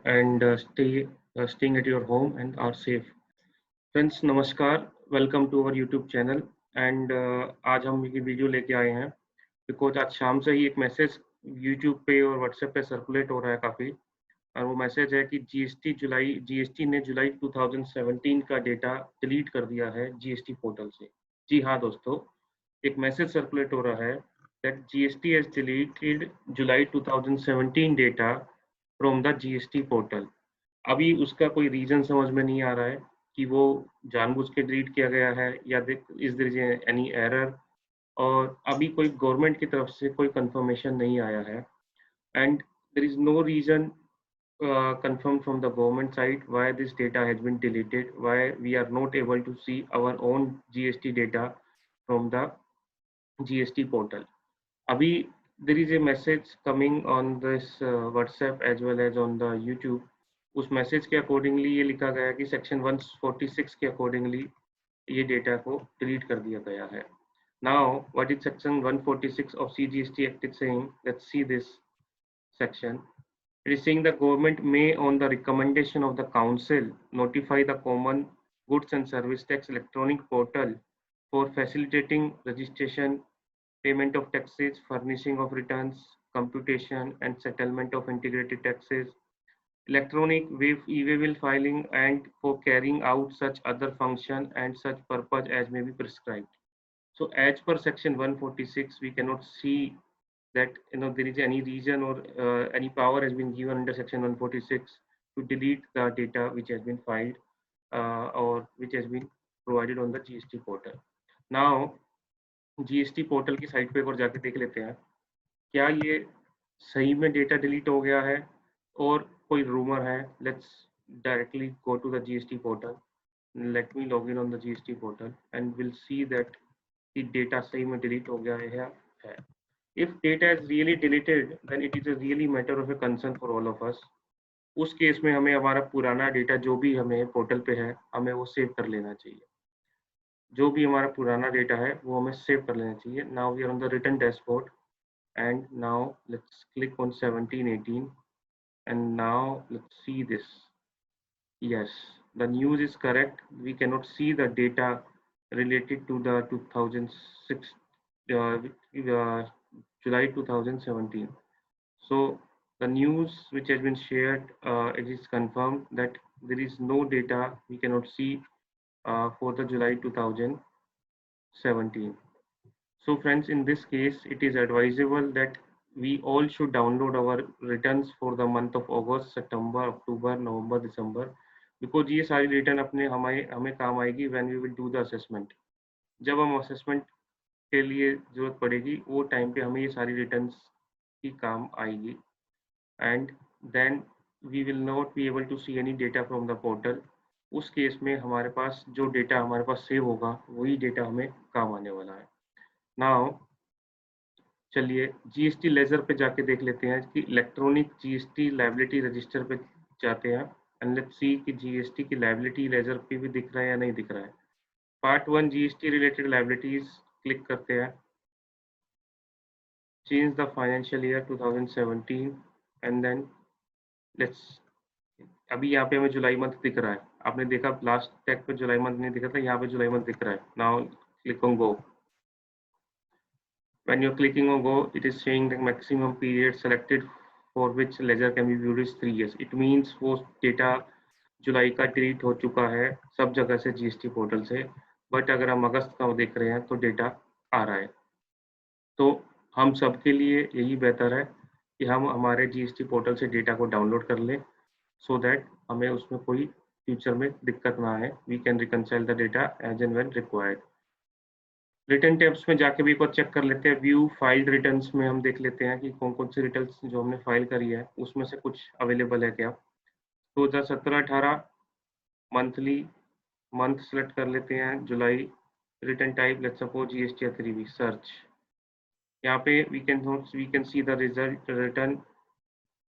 and staying at your home and are safe. Friends, नमस्कार, welcome to our YouTube channel and आज हम ये video लेके आए हैं बिकॉज आज शाम से ही एक मैसेज यूट्यूब पे और व्हाट्सएप पे सर्कुलेट हो रहा है काफ़ी। और वो मैसेज है कि जीएसटी ने जुलाई 2017 का डेटा डिलीट कर दिया है जीएसटी पोर्टल से। जी हाँ दोस्तों, एक मैसेज सर्कुलेट हो रहा है that GST has deleted July 2017 data from the GST portal. अभी उसका कोई रीजन समझ में नहीं आ रहा है कि वो जानबूझ के डिलीट किया गया है या इज देयर एनी एरर, और अभी कोई गवर्नमेंट की तरफ से कोई कंफर्मेशन नहीं आया है and there is no reason confirmed from the government side why this data has been deleted, why we are not able to see our own GST data from the GST portal. Abhi there is a message coming on this WhatsApp as well as on the YouTube. उस message के accordingly ये लिखा गया कि section 146 के accordingly ये data को delete कर दिया गया है। Now what is section 146 of CGST act is saying? Let's see this section. It is saying the government may, on the recommendation of the council, notify the common goods and service tax electronic portal for facilitating registration, payment of taxes, furnishing of returns, computation and settlement of integrated taxes, electronic e-way filing, and for carrying out such other function and such purpose as may be prescribed. So as per section 146, we cannot see that there is any reason or any power has been given under section 146 to delete the data which has been filed or which has been provided on the GST portal. Now GST portal की site पे एक बार जाके देख लेते हैं क्या ये सही में डेटा डिलीट हो गया है और कोई रूमर है। Let's directly go to the GST portal. Let me log in on the GST portal and we'll see that the data सही में डिलीट हो गया है। If data is really deleted, then it is a really matter of a concern for all of us. उस case में हमें हमारा पुराना डेटा जो भी हमें पोर्टल पे है हमें वो सेव कर लेना चाहिए। जो भी हमारा पुराना डेटा है वो हमें सेव कर लेना चाहिए। Now we are on the written dashboard and now let's click on 1718 and now let's see this. Yes, the news is correct. We cannot see the data related to the 2006 July 2017. So the news which has been shared, it is confirmed that there is no data we cannot see for the July 2017. So friends, in this case, it is advisable that we all should download our returns for the month of August, September, October, November, December, because ये सारी return अपने हमें काम आएगी when we will do the assessment. जब हम assessment के लिए जरूरत पड़ेगी वो टाइम पे हमें ये सारी रिटर्न्स की काम आएगी and then we will not be able to see any data from the portal. उस केस में हमारे पास जो डेटा हमारे पास सेव होगा वही डेटा हमें काम आने वाला है। नाउ चलिए जीएसटी लेजर पे जाके देख लेते हैं कि इलेक्ट्रॉनिक जीएसटी लायबिलिटी रजिस्टर पे जाते हैं एंड लेट्स सी कि जीएसटी की लायबिलिटी लेजर पे भी दिख रहा है या नहीं दिख रहा है। Part 1 GST related liabilities click करते हैं। Change the financial year 2017 and then let's, अभी यहाँ पे हमें जुलाई मंथ दिख रहा है। आपने देखा लास्ट टैग पे जुलाई मंथ नहीं दिखा था, यहाँ पे जुलाई मंथ दिख रहा है। Now click on go. When you're clicking on go, it is saying the maximum period selected for which ledger can be viewed is 3 years. It means वो डेटा जुलाई का डिलीट हो चुका है सब जगह से जीएसटी पोर्टल से, बट अगर हम अगस्त का देख रहे हैं तो डेटा आ रहा है। तो हम सबके लिए यही बेहतर है कि हम हमारे जीएसटी पोर्टल से डेटा को डाउनलोड कर लें so that हमें उसमें कोई फ्यूचर में दिक्कत ना आए। We can reconcile the data as and when required. Return tabs में जाके भी एक बार चेक कर लेते हैं। व्यू फाइल्ड रिटर्न्स में हम देख लेते हैं कि कौन कौन सी रिटर्न्स जो हमने फाइल करी है उसमें से कुछ अवेलेबल है क्या। 2017-18 मंथली मंथ सेलेक्ट कर लेते हैं जुलाई। Return type let's suppose GST या 3B सर्च। यहाँ पे we can see the result return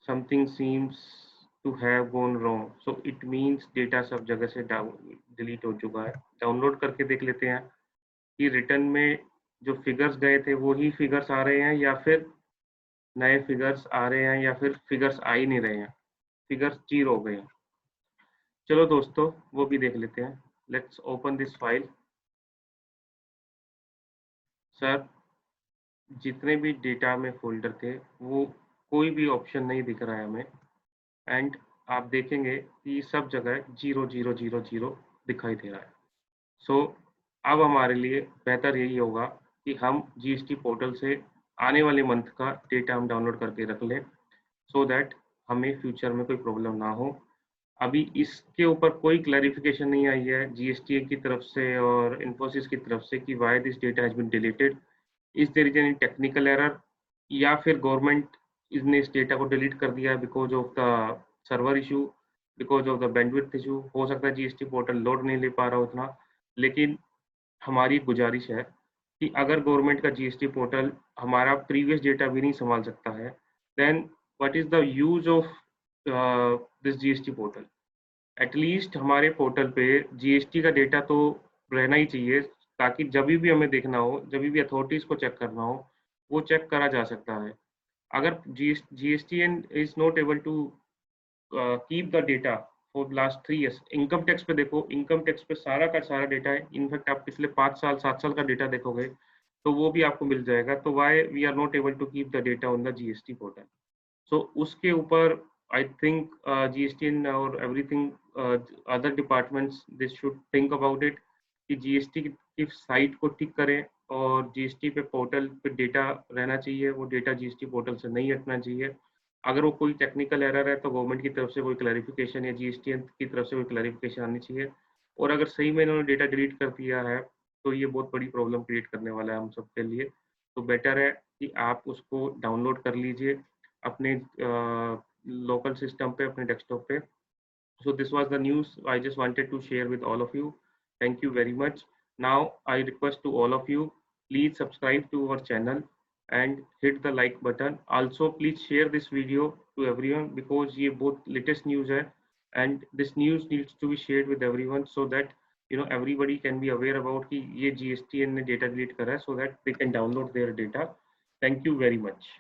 something seems to have gone wrong, so it means data सब जगह से डिलीट हो चुका है। डाउनलोड करके देख लेते हैं कि रिटर्न में जो फिगर्स गए थे वो ही फिगर्स आ रहे हैं या फिर नए फिगर्स आ रहे हैं या फिर फिगर्स आ ही नहीं रहे हैं। फिगर्स 0 हो गए हैं। चलो दोस्तों वो भी देख लेते हैं। Let's open this file. Sir जितने भी डेटा में फोल्डर थे वो कोई भी ऑप्शन नहीं दिख रहा है हमें, एंड आप देखेंगे कि सब जगह 0 0 0 0 दिखाई दे रहा है। सो अब हमारे लिए बेहतर यही होगा कि हम जीएसटी पोर्टल से आने वाले मंथ का डेटा हम डाउनलोड करके रख लें, सो दैट हमें फ्यूचर में कोई प्रॉब्लम ना हो। अभी इसके ऊपर कोई क्लैरिफिकेशन नहीं आई है जीएसटी की तरफ से और इन्फोसिस की तरफ से कि why this data has been deleted, is there is any technical error, या फिर गवर्नमेंट इसने इस डेटा को डिलीट कर दिया because of the server issue, because of the bandwidth issue. हो सकता है जीएसटी पोर्टल लोड नहीं ले पा रहा उतना, लेकिन हमारी गुजारिश है कि अगर गवर्नमेंट का जीएसटी पोर्टल हमारा प्रीवियस डेटा भी नहीं संभाल सकता है, then what is the use of this GST portal. At least हमारे पोर्टल पे जीएसटी का डेटा तो रहना ही चाहिए, ताकि जब भी हमें देखना हो, जब भी अथॉरिटीज को चेक करना हो, वो चेक करा जा सकता है। अगर GSTN is not able to keep the data for last 3 years, income tax पे देखो, इनकम टैक्स पे सारा का सारा डेटा है। इनफैक्ट आप पिछले 5 साल 7 साल का डेटा देखोगे तो वो भी आपको मिल जाएगा। तो why we are not able to keep the data on the GST portal. So उसके ऊपर आई थिंक जीएसटी और everything other departments this should think about it, कि जीएसटी की साइट को ठीक करें और जीएसटी पे पोर्टल पे डेटा रहना चाहिए, वो डेटा जीएसटी पोर्टल से नहीं हटना चाहिए। अगर वो कोई टेक्निकल एरर है तो गवर्नमेंट की तरफ से कोई क्लैरिफिकेशन या जीएसटी की तरफ से कोई क्लैरिफिकेशन आनी चाहिए। और अगर सही में इन्होंने डेटा डिलीट कर दिया है तो ये बहुत बड़ी प्रॉब्लम क्रिएट करने वाला है हम सबके लिए। तो बेटर है कि आप उसको डाउनलोड कर लीजिए अपने लोकल सिस्टम पे, अपने डेस्कटॉप पे। So this was the news I just wanted to share with all of you. Thank you very much. Now I request to all of you, please subscribe to our channel and hit the like button. Also please share this video to everyone, because ये बहुत latest news है and this news needs to be shared with everyone, so that everybody can be aware about कि ये GSTN ने data delete करा है, so that they can download their data. Thank you very much.